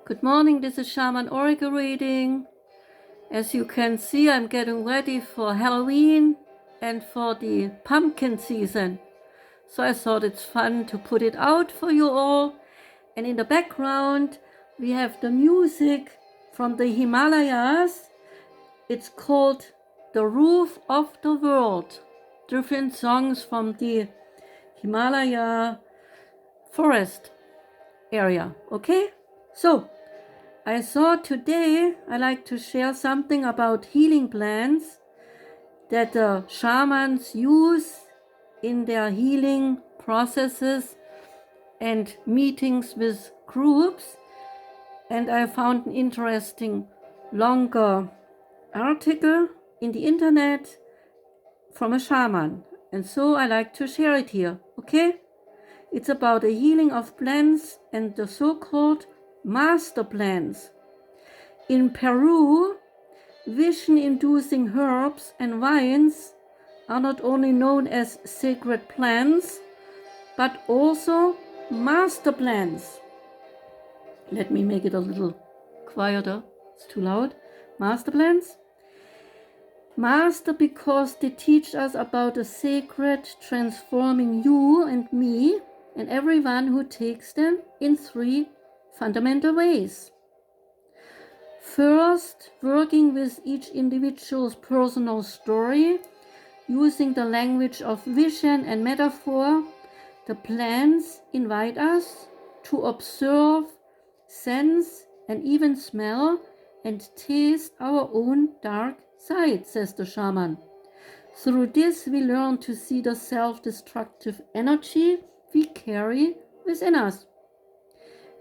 Good morning, this is Shaman Oracle reading. As you can see, I'm getting ready for Halloween and for the pumpkin season. So I thought it's fun to put it out for you all. And in the background, we have the music from the Himalayas. It's called The Roof of the World. Different songs from the Himalaya forest area, okay? So, I thought today I'd like to share something about healing plants that the shamans use in their healing processes and meetings with groups. And I found an interesting longer article in the internet from a shaman. And so I like to share it here, okay? It's about the healing of plants and the so-called master plants. In Peru, vision-inducing herbs and vines are not only known as sacred plants, but also master plants. Let me make it a little quieter, it's too loud. Master plants. Master because they teach us about the sacred transforming you and me and everyone who takes them in three fundamental ways. First, working with each individual's personal story, using the language of vision and metaphor, the plants invite us to observe, sense, and even smell and taste our own dark side, says the shaman. Through this, we learn to see the self-destructive energy we carry within us.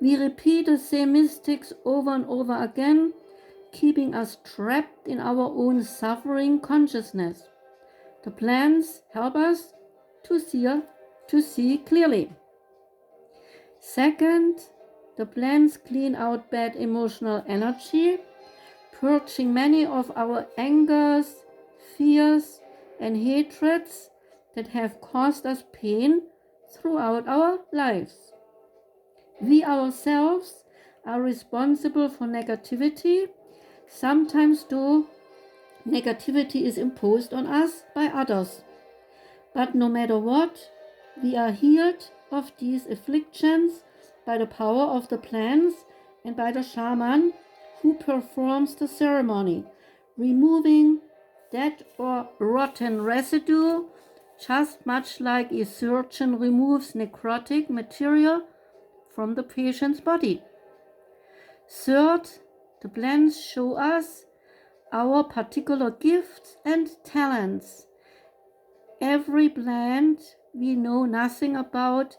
We repeat the same mistakes over and over again, keeping us trapped in our own suffering consciousness. The plants help us to see clearly. Second, the plants clean out bad emotional energy, purging many of our angers, fears, and hatreds that have caused us pain throughout our lives. We ourselves are responsible for negativity, sometimes though negativity is imposed on us by others. But no matter what, we are healed of these afflictions by the power of the plants and by the shaman who performs the ceremony, removing dead or rotten residue, just much like a surgeon removes necrotic material from the patient's body. Third, the plants show us our particular gifts and talents. Every plant we know nothing about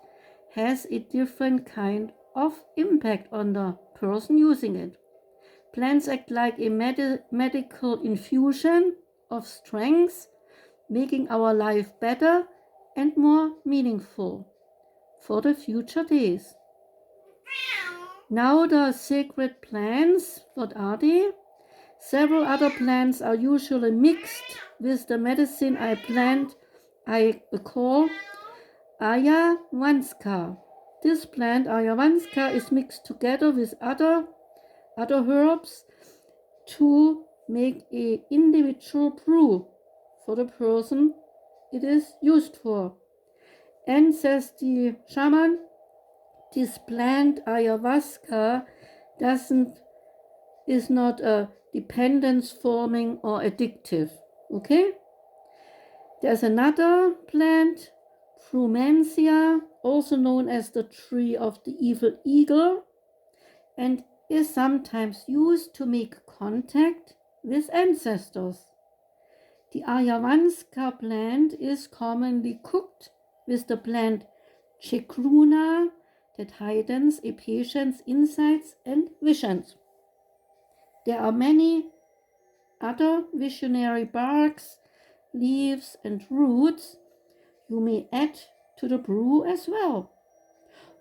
has a different kind of impact on the person using it. Plants act like a medical infusion of strength, making our life better and more meaningful for the future days. Now the sacred plants, what are they? Several other plants are usually mixed with the medicine I call Ayahuasca. This plant, Ayahuasca, is mixed together with other herbs to make an individual brew for the person it is used for. And says the shaman, this plant Ayahuasca is not a dependence forming or addictive. Okay? There's another plant, Frumensia, also known as the tree of the evil eagle, and is sometimes used to make contact with ancestors. The Ayahuasca plant is commonly cooked with the plant Chacruna that heightens a patient's insights and visions. There are many other visionary barks, leaves, and roots you may add to the brew as well.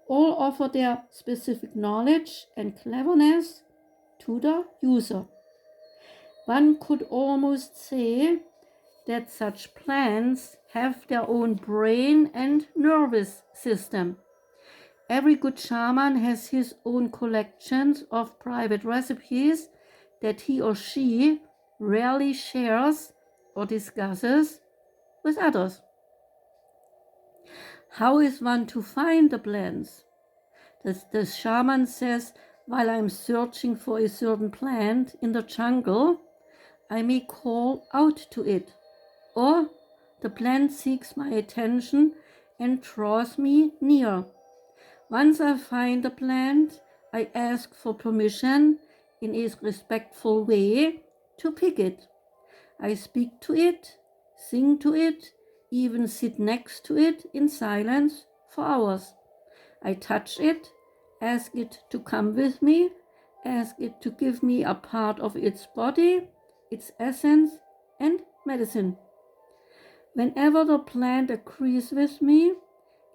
All offer their specific knowledge and cleverness to the user. One could almost say that such plants have their own brain and nervous system. Every good shaman has his own collections of private recipes that he or she rarely shares or discusses with others. How is one to find the plants? The shaman says, while I'm searching for a certain plant in the jungle, I may call out to it, or the plant seeks my attention and draws me near. Once I find the plant, I ask for permission in a respectful way to pick it. I speak to it, sing to it, even sit next to it in silence for hours. I touch it, ask it to come with me, ask it to give me a part of its body, its essence, and medicine. Whenever the plant agrees with me,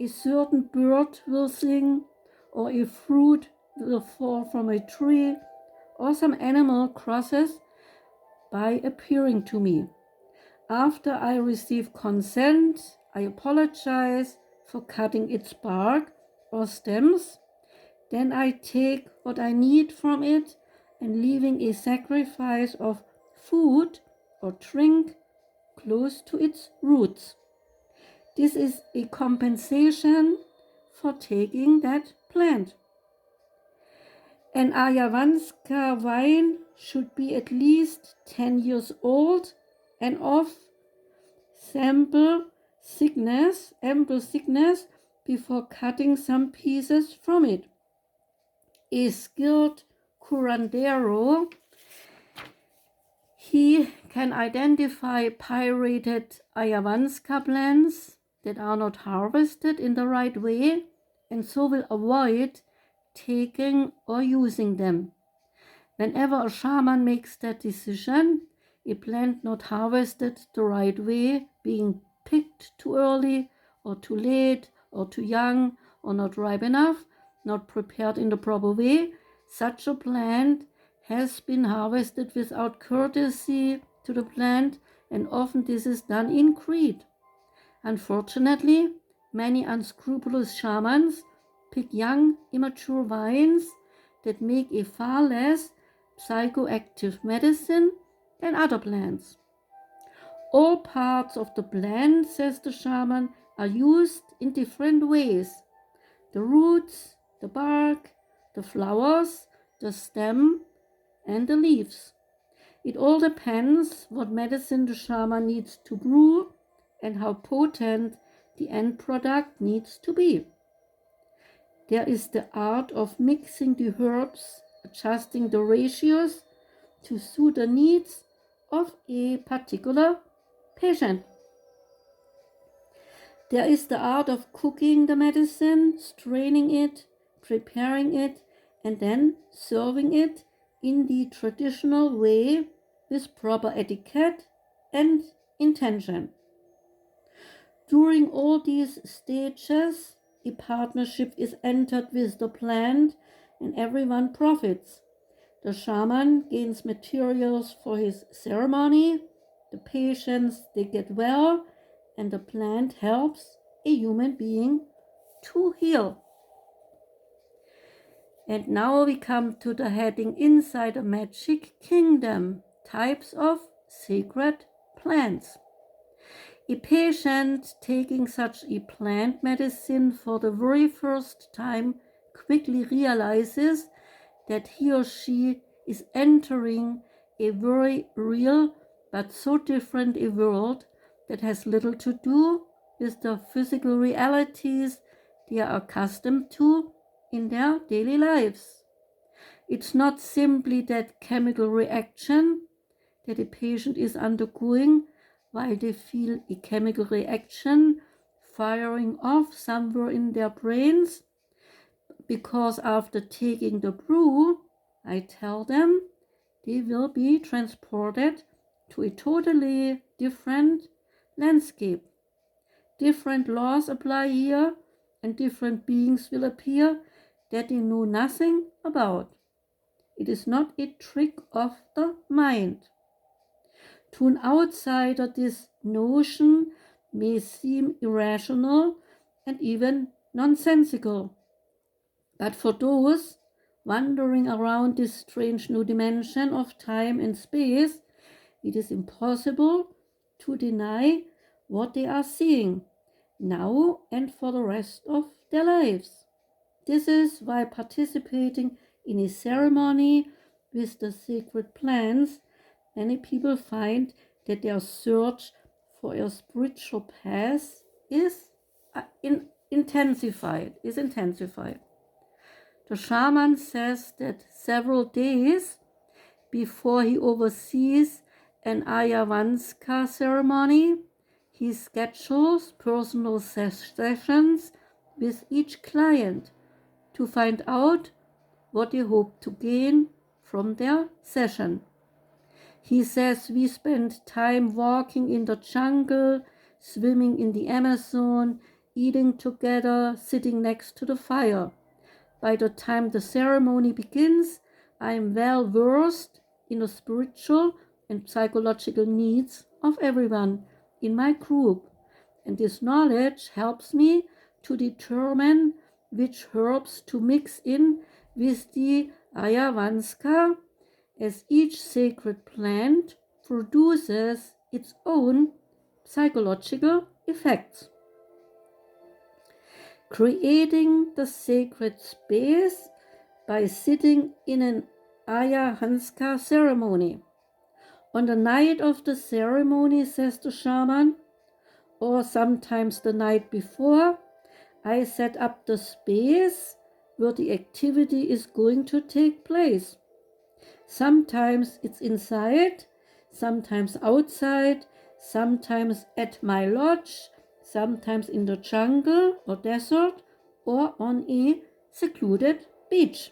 a certain bird will sing, or a fruit will fall from a tree, or some animal crosses by appearing to me. After I receive consent, I apologize for cutting its bark or stems. Then I take what I need from it and leaving a sacrifice of food or drink close to its roots. This is a compensation for taking that plant. An Ayahuasca wine should be at least 10 years old and of ample thickness before cutting some pieces from it. A skilled curandero, he can identify pirated Ayahuasca plants that are not harvested in the right way and so will avoid taking or using them. Whenever a shaman makes that decision, a plant not harvested the right way, being picked too early or too late or too young or not ripe enough, not prepared in the proper way, such a plant has been harvested without courtesy to the plant, and often this is done in greed. Unfortunately, many unscrupulous shamans pick young, immature vines that make a far less psychoactive medicine than other plants. All parts of the plant, says the shaman, are used in different ways. The roots, the bark, the flowers, the stem, and the leaves. It all depends what medicine the shaman needs to brew and how potent the end product needs to be. There is the art of mixing the herbs, adjusting the ratios to suit the needs of a particular patient. There is the art of cooking the medicine, straining it, preparing it, and then serving it in the traditional way with proper etiquette and intention. During all these stages, a partnership is entered with the plant and everyone profits. The shaman gains materials for his ceremony, the patients they get well, and the plant helps a human being to heal. And now we come to the heading Inside a Magic Kingdom, types of sacred plants. A patient taking such a plant medicine for the very first time quickly realizes that he or she is entering a very real but so different a world that has little to do with the physical realities they are accustomed to in their daily lives. It's not simply that chemical reaction that a patient is undergoing while they feel a chemical reaction firing off somewhere in their brains, because after taking the brew, I tell them they will be transported to a totally different landscape. Different laws apply here, and different beings will appear that they know nothing about. It is not a trick of the mind. To an outsider, this notion may seem irrational and even nonsensical. But for those wandering around this strange new dimension of time and space, it is impossible to deny what they are seeing now and for the rest of their lives. This is why participating in a ceremony with the sacred plants, many people find that their search for a spiritual path is intensified. The shaman says that several days before he oversees an Ayahuasca ceremony, he schedules personal sessions with each client to find out what they hope to gain from their session. He says we spend time walking in the jungle, swimming in the Amazon, eating together, sitting next to the fire. By the time the ceremony begins, I am well versed in the spiritual and psychological needs of everyone in my group, and this knowledge helps me to determine which herbs to mix in with the ayahuasca, as each sacred plant produces its own psychological effects. Creating the sacred space by sitting in an ayahuasca ceremony. On the night of the ceremony, says the shaman, or sometimes the night before, I set up the space where the activity is going to take place. Sometimes it's inside, sometimes outside, sometimes at my lodge, sometimes in the jungle or desert, or on a secluded beach.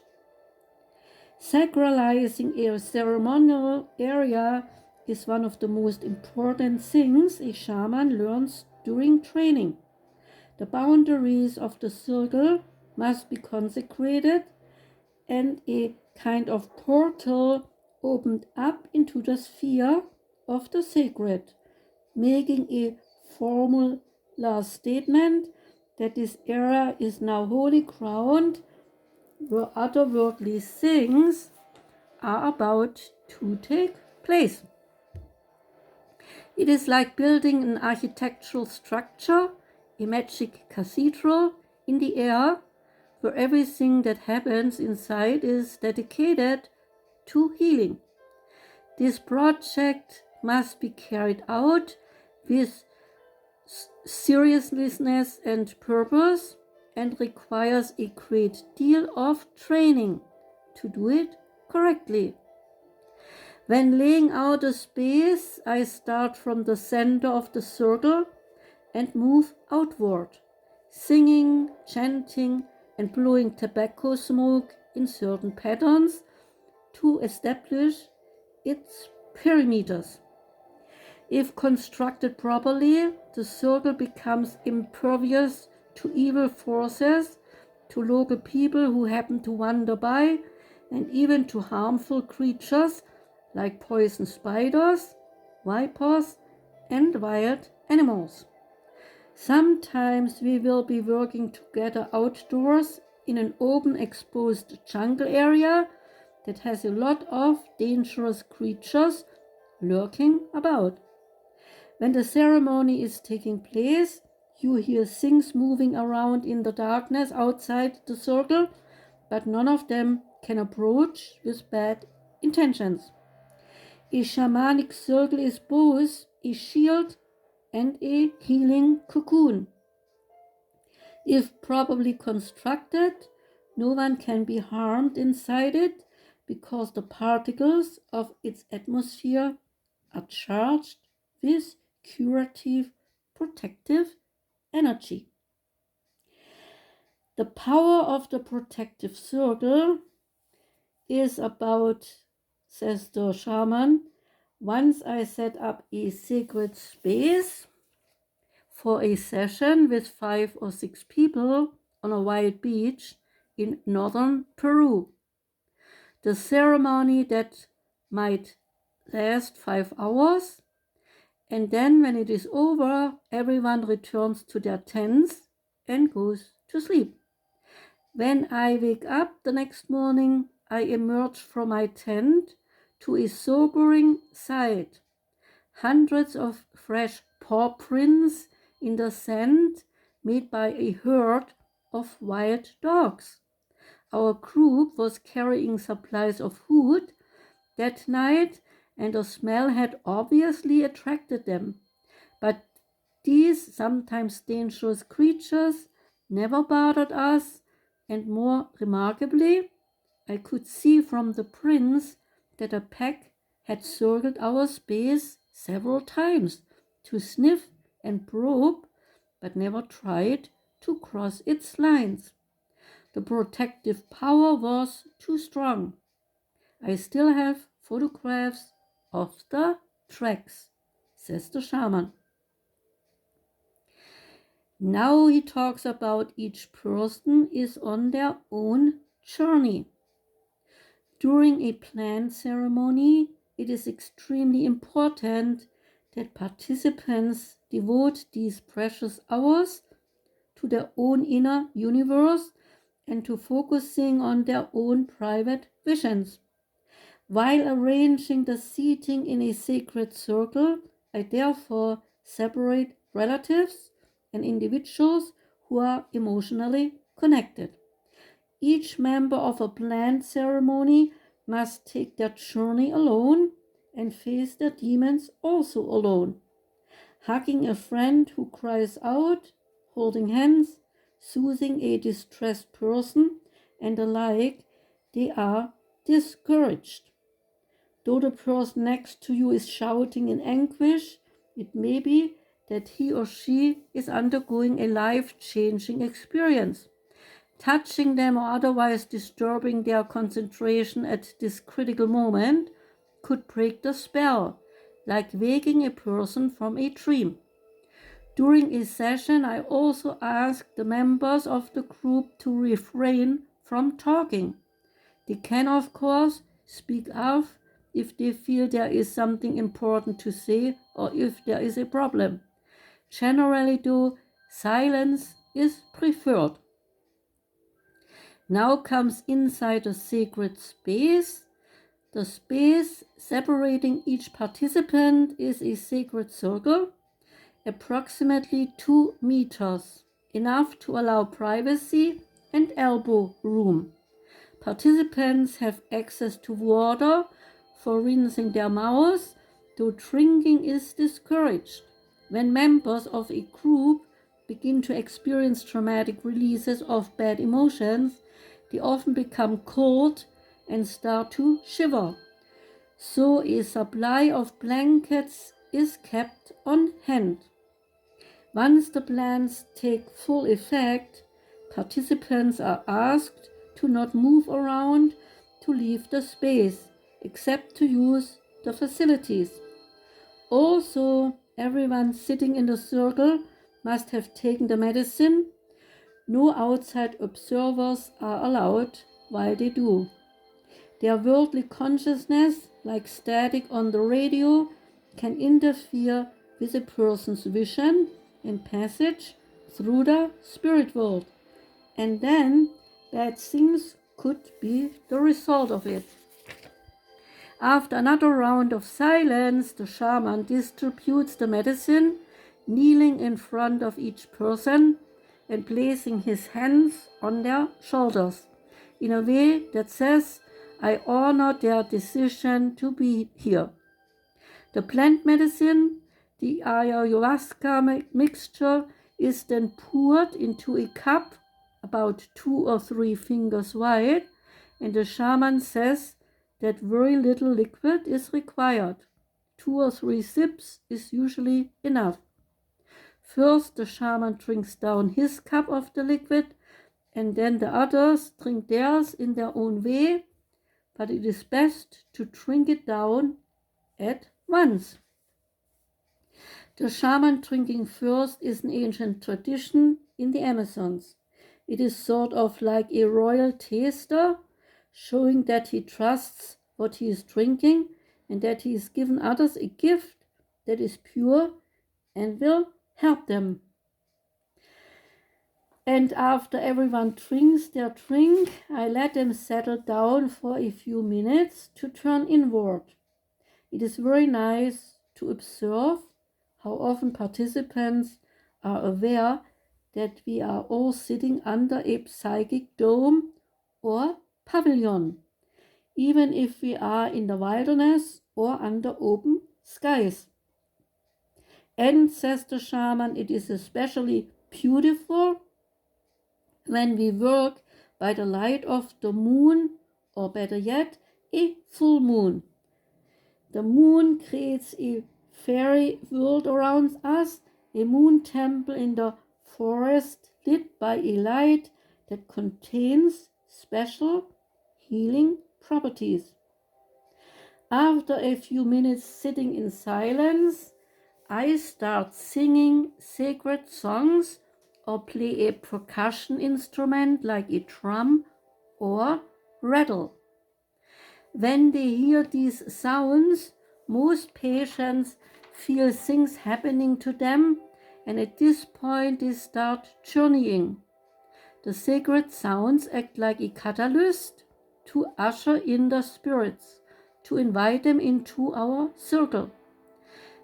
Sacralizing a ceremonial area is one of the most important things a shaman learns during training. The boundaries of the circle must be consecrated and a kind of portal opened up into the sphere of the sacred, making a formal last statement that this area is now holy ground where otherworldly things are about to take place. It is like building an architectural structure, a magic cathedral in the air, where everything that happens inside is dedicated to healing. This project must be carried out with seriousness and purpose, and requires a great deal of training to do it correctly. When laying out a space, I start from the center of the circle and move outward, singing, chanting, and blowing tobacco smoke in certain patterns to establish its perimeters. If constructed properly, the circle becomes impervious to evil forces, to local people who happen to wander by, and even to harmful creatures like poison spiders, vipers, and wild animals. Sometimes we will be working together outdoors in an open exposed jungle area that has a lot of dangerous creatures lurking about. When the ceremony is taking place, you hear things moving around in the darkness outside the circle, but none of them can approach with bad intentions. A shamanic circle is both a shield and a healing cocoon. If properly constructed, no one can be harmed inside it because the particles of its atmosphere are charged with curative, protective energy. The power of the protective circle is about, says the shaman, once I set up a sacred space for a session with 5 or 6 people on a wild beach in northern Peru. The ceremony that might last 5 hours, and then when it is over, everyone returns to their tents and goes to sleep. When I wake up the next morning, I emerge from my tent to a sobering sight. Hundreds of fresh paw prints in the sand made by a herd of wild dogs. Our group was carrying supplies of food that night, and the smell had obviously attracted them. But these sometimes dangerous creatures never bothered us, and more remarkably, I could see from the prints that a pack had circled our space several times to sniff and probe, but never tried to cross its lines. The protective power was too strong. I still have photographs of the tracks, says the shaman. Now he talks about each person is on their own journey. During a plant ceremony, it is extremely important that participants devote these precious hours to their own inner universe and to focusing on their own private visions. While arranging the seating in a sacred circle, I therefore separate relatives and individuals who are emotionally connected. Each member of a planned ceremony must take their journey alone and face their demons also alone. Hugging a friend who cries out, holding hands, soothing a distressed person, and the like, they are discouraged. Though the person next to you is shouting in anguish, it may be that he or she is undergoing a life-changing experience. Touching them or otherwise disturbing their concentration at this critical moment could break the spell, like waking a person from a dream. During a session, I also asked the members of the group to refrain from talking. They can, of course, speak up if they feel there is something important to say or if there is a problem. Generally, though, silence is preferred. Now comes inside the sacred space. The space separating each participant is a sacred circle, approximately 2 meters, enough to allow privacy and elbow room. Participants have access to water for rinsing their mouths, though drinking is discouraged. When members of a group begin to experience traumatic releases of bad emotions, they often become cold and start to shiver. So a supply of blankets is kept on hand. Once the plans take full effect, participants are asked to not move around to leave the space, except to use the facilities. Also, everyone sitting in the circle must have taken the medicine. No outside observers are allowed while they do. Their worldly consciousness, like static on the radio, can interfere with a person's vision and passage through the spirit world. And then bad things could be the result of it. After another round of silence, the shaman distributes the medicine, kneeling in front of each person and placing his hands on their shoulders in a way that says, I honor their decision to be here. The plant medicine, the ayahuasca mixture, is then poured into a cup about 2 or 3 fingers wide, and the shaman says that very little liquid is required. 2 or 3 sips is usually enough. First, the shaman drinks down his cup of the liquid, and then the others drink theirs in their own way, but it is best to drink it down at once. The shaman drinking first is an ancient tradition in the Amazons. It is sort of like a royal taster, showing that he trusts what he is drinking and that he has given others a gift that is pure and will help them. And after everyone drinks their drink, I let them settle down for a few minutes to turn inward. It is very nice to observe how often participants are aware that we are all sitting under a psychic dome or pavilion, even if we are in the wilderness or under open skies. And, says the shaman, it is especially beautiful when we work by the light of the moon, or better yet, a full moon. The moon creates a fairy world around us, a moon temple in the forest lit by a light that contains special healing properties. After a few minutes sitting in silence, I start singing sacred songs or play a percussion instrument like a drum or rattle. When they hear these sounds, most patients feel things happening to them, and at this point they start journeying. The sacred sounds act like a catalyst to usher in the spirits, to invite them into our circle.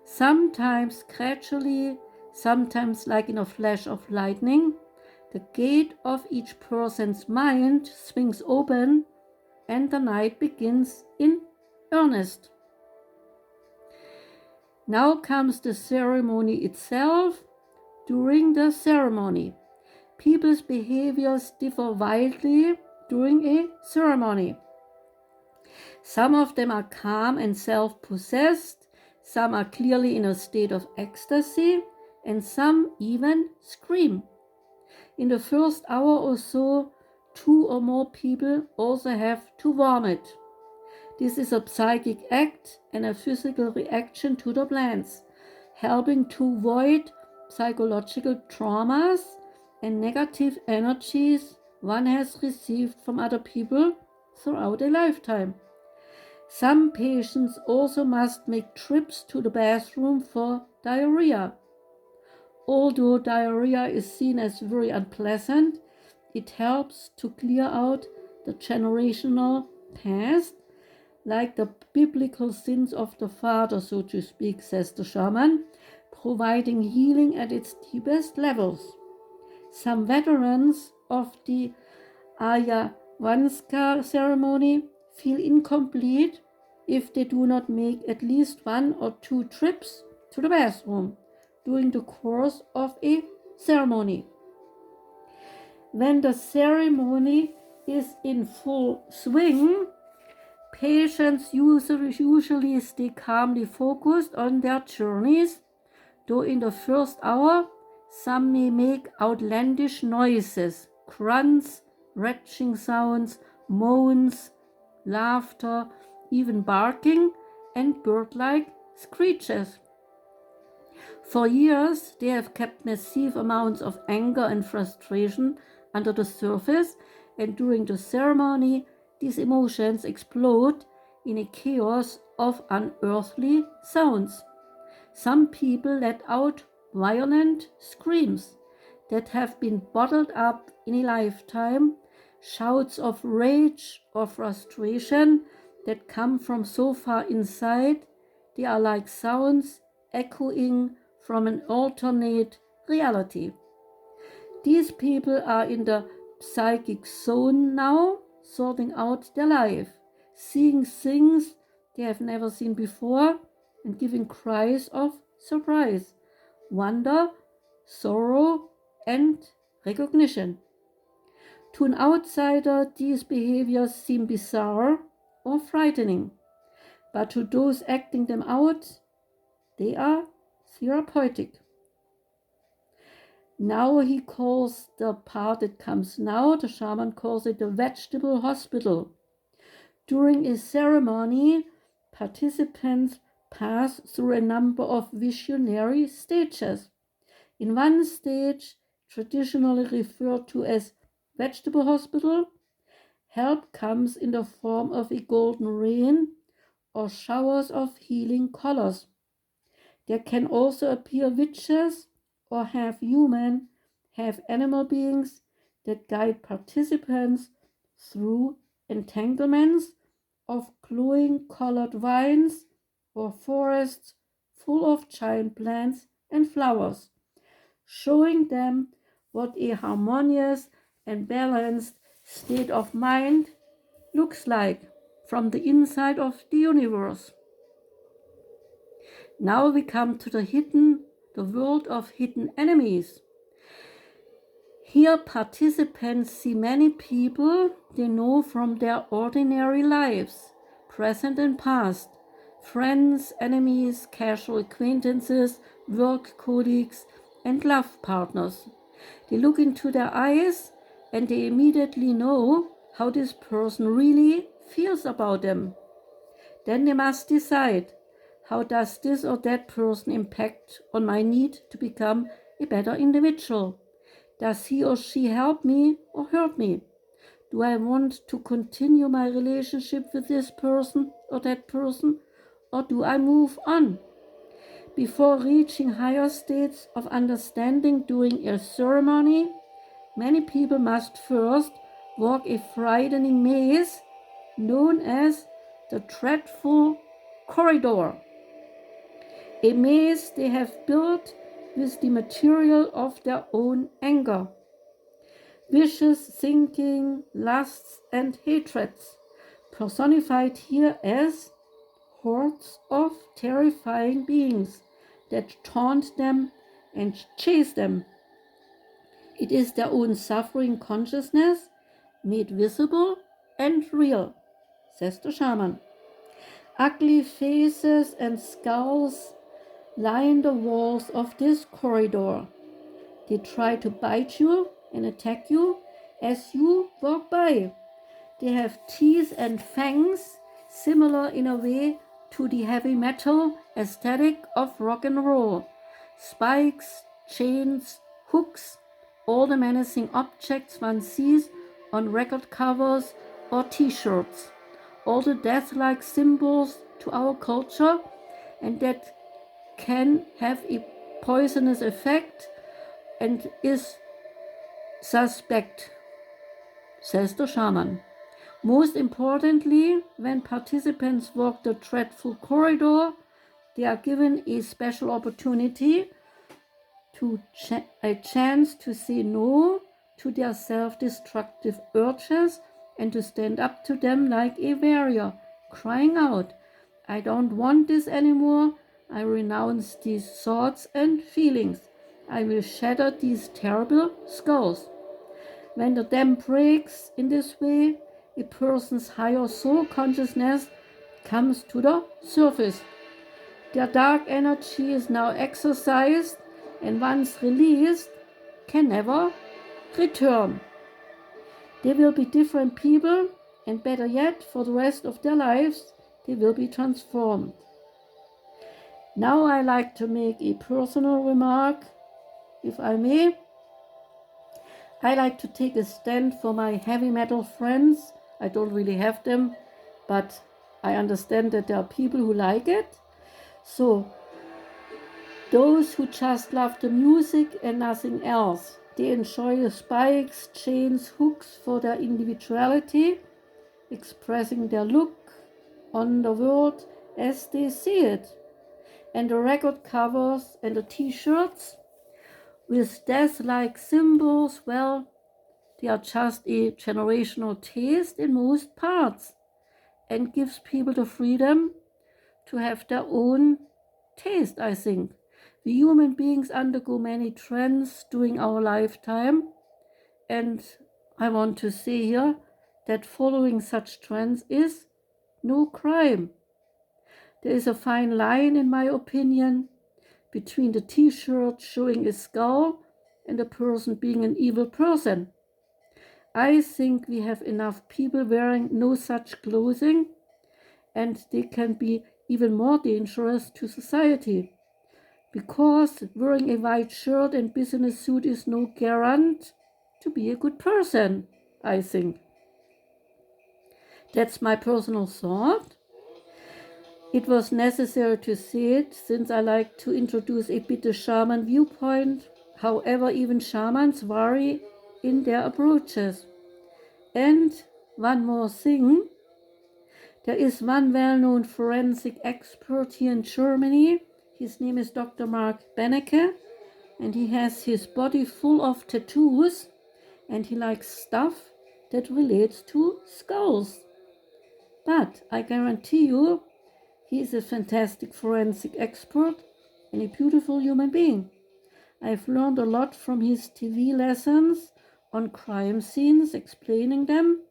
Sometimes gradually, sometimes like in a flash of lightning, the gate of each person's mind swings open and the night begins in earnest. Now comes the ceremony itself. During the ceremony, people's behaviors differ wildly during a ceremony. Some of them are calm and self-possessed, some are clearly in a state of ecstasy, and some even scream. In the first hour or so, 2 or more people also have to vomit. This is a psychic act and a physical reaction to the plants, helping to void psychological traumas and negative energies one has received from other people throughout a lifetime. Some patients also must make trips to the bathroom for diarrhea. Although diarrhea is seen as very unpleasant, it helps to clear out the generational past, like the biblical sins of the father, so to speak, says the shaman, providing healing at its deepest levels. Some veterans of the Ayahuasca ceremony feel incomplete if they do not make at least 1 or 2 trips to the bathroom during the course of a ceremony. When the ceremony is in full swing, patients usually stay calmly focused on their journeys, though in the first hour some may make outlandish noises, grunts, retching sounds, moans, laughter, even barking, and bird-like screeches. For years, they have kept massive amounts of anger and frustration under the surface, and during the ceremony, these emotions explode in a chaos of unearthly sounds. Some people let out violent screams that have been bottled up in a lifetime, shouts of rage or frustration that come from so far inside they are like sounds echoing from an alternate reality. These people are in the psychic zone now, sorting out their life, seeing things they have never seen before, and giving cries of surprise, wonder, sorrow, and recognition. To an outsider, these behaviors seem bizarre or frightening, but to those acting them out, they are therapeutic. Now he calls the part that comes now, the shaman calls it the vegetable hospital. During a ceremony, participants pass through a number of visionary stages. In one stage, traditionally referred to as vegetable hospital, help comes in the form of a golden rain or showers of healing colors. There can also appear witches or half-human, have animal beings that guide participants through entanglements of glowing colored vines or forests full of giant plants and flowers, showing them what a harmonious and balanced state of mind looks like from the inside of the universe. Now we come to the world of hidden enemies. Here participants see many people they know from their ordinary lives, present and past, friends, enemies, casual acquaintances, work colleagues, and love partners. They look into their eyes and they immediately know how this person really feels about them. Then they must decide, how does this or that person impact on my need to become a better individual? Does he or she help me or hurt me? Do I want to continue my relationship with this person or that person, or do I move on? Before reaching higher states of understanding during a ceremony, many people must first walk a frightening maze known as the dreadful corridor. A maze they have built with the material of their own anger, vicious thinking, lusts, and hatreds, personified here as hordes of terrifying beings that taunt them and chase them. It is their own suffering consciousness made visible and real, says the shaman. Ugly faces and skulls line the walls of this corridor. They try to bite you and attack you as you walk by. They have teeth and fangs, similar in a way to the heavy metal aesthetic of rock and roll. Spikes, chains, hooks, all the menacing objects one sees on record covers or t-shirts. All the death-like symbols to our culture, and that can have a poisonous effect and is suspect, says the shaman. Most importantly, when participants walk the dreadful corridor, they are given a special opportunity a chance to say no to their self-destructive urges and to stand up to them like a warrior, crying out, I don't want this anymore. I renounce these thoughts and feelings. I will shatter these terrible skulls. When the dam breaks in this way, a person's higher soul consciousness comes to the surface. Their dark energy is now exercised and once released can never return. They will be different people, and better yet, for the rest of their lives, they will be transformed. Now I like to make a personal remark, if I may. I like to take a stand for my heavy metal friends. I don't really have them, but I understand that there are people who like it. So, those who just love the music and nothing else, they enjoy the spikes, chains, hooks for their individuality, expressing their look on the world as they see it. And the record covers and the t-shirts with death-like symbols, well, they are just a generational taste in most parts and gives people the freedom to have their own taste, I think. We human beings undergo many trends during our lifetime, and I want to say here that following such trends is no crime. There is a fine line, in my opinion, between the t-shirt showing a skull and a person being an evil person. I think we have enough people wearing no such clothing, and they can be even more dangerous to society, because wearing a white shirt and business suit is no guarantee to be a good person, I think. That's my personal thought. It was necessary to say it, since I like to introduce a bit the shaman viewpoint However, even shamans vary in their approaches. And one more thing, there is one well-known forensic expert here in Germany. His name is Dr. Mark Benecke, and he has his body full of tattoos, and he likes stuff that relates to skulls. But I guarantee you, he is a fantastic forensic expert and a beautiful human being. I've learned a lot from his TV lessons on crime scenes, explaining them,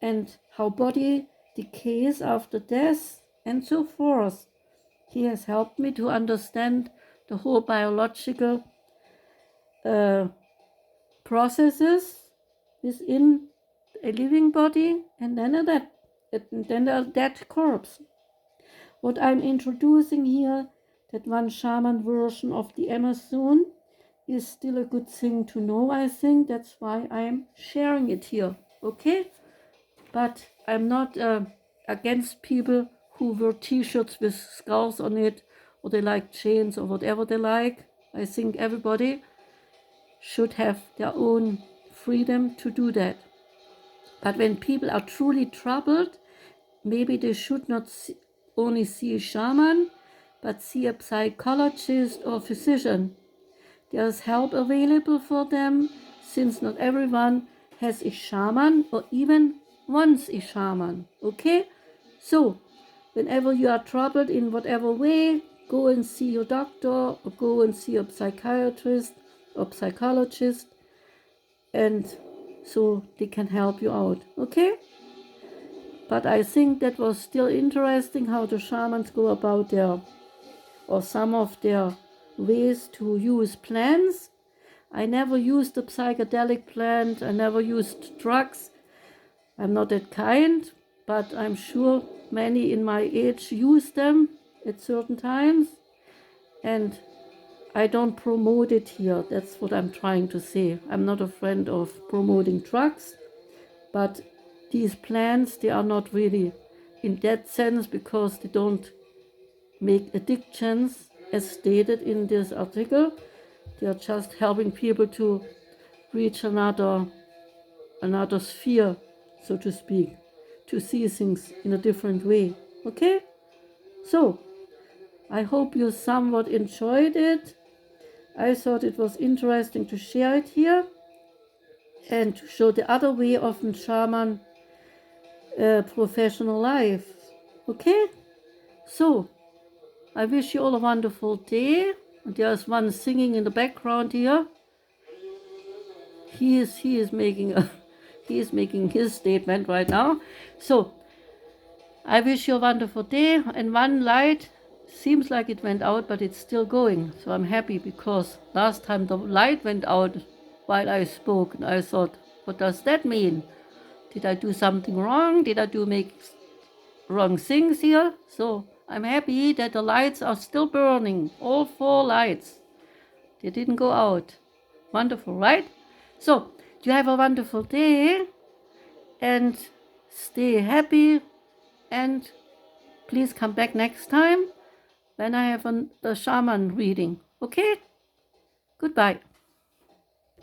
and how body decays after death, and so forth. He has helped me to understand the whole biological processes within a living body, and then a dead corpse. What I'm introducing here, that one shaman version of the Amazon, is still a good thing to know, I think. That's why I'm sharing it here, okay? But I'm not against people who wear t-shirts with skulls on it, or they like chains, or whatever they like. I think everybody should have their own freedom to do that. But when people are truly troubled, maybe they should not only see a shaman, but see a psychologist or physician. There's help available for them, since not everyone has a shaman or even wants a shaman. Okay? So, whenever you are troubled in whatever way, go and see your doctor or go and see a psychiatrist or psychologist, and so they can help you out. Okay? But I think that was still interesting how the shamans go about some of their ways to use plants. I never used a psychedelic plant. I never used drugs. I'm not that kind, but I'm sure many in my age use them at certain times. And I don't promote it here. That's what I'm trying to say. I'm not a friend of promoting drugs, but these plants, they are not really in that sense, because they don't make addictions as stated in this article. They are just helping people to reach another sphere, so to speak, to see things in a different way. Okay? So, I hope you somewhat enjoyed it. I thought it was interesting to share it here and to show the other way of a shaman professional life. Okay? So, I wish you all a wonderful day. There's one singing in the background here. He is making his statement right now. So I wish you a wonderful day. And one light seems like it went out, but it's still going. So I'm happy, because last time the light went out while I spoke, and I thought, what does that mean? Did I do something wrong? Did I make wrong things here? So I'm happy that the lights are still burning, all 4 lights. They didn't go out. Wonderful, right? So you have a wonderful day, and stay happy, and please come back next time when I have a shaman reading. Okay? Goodbye.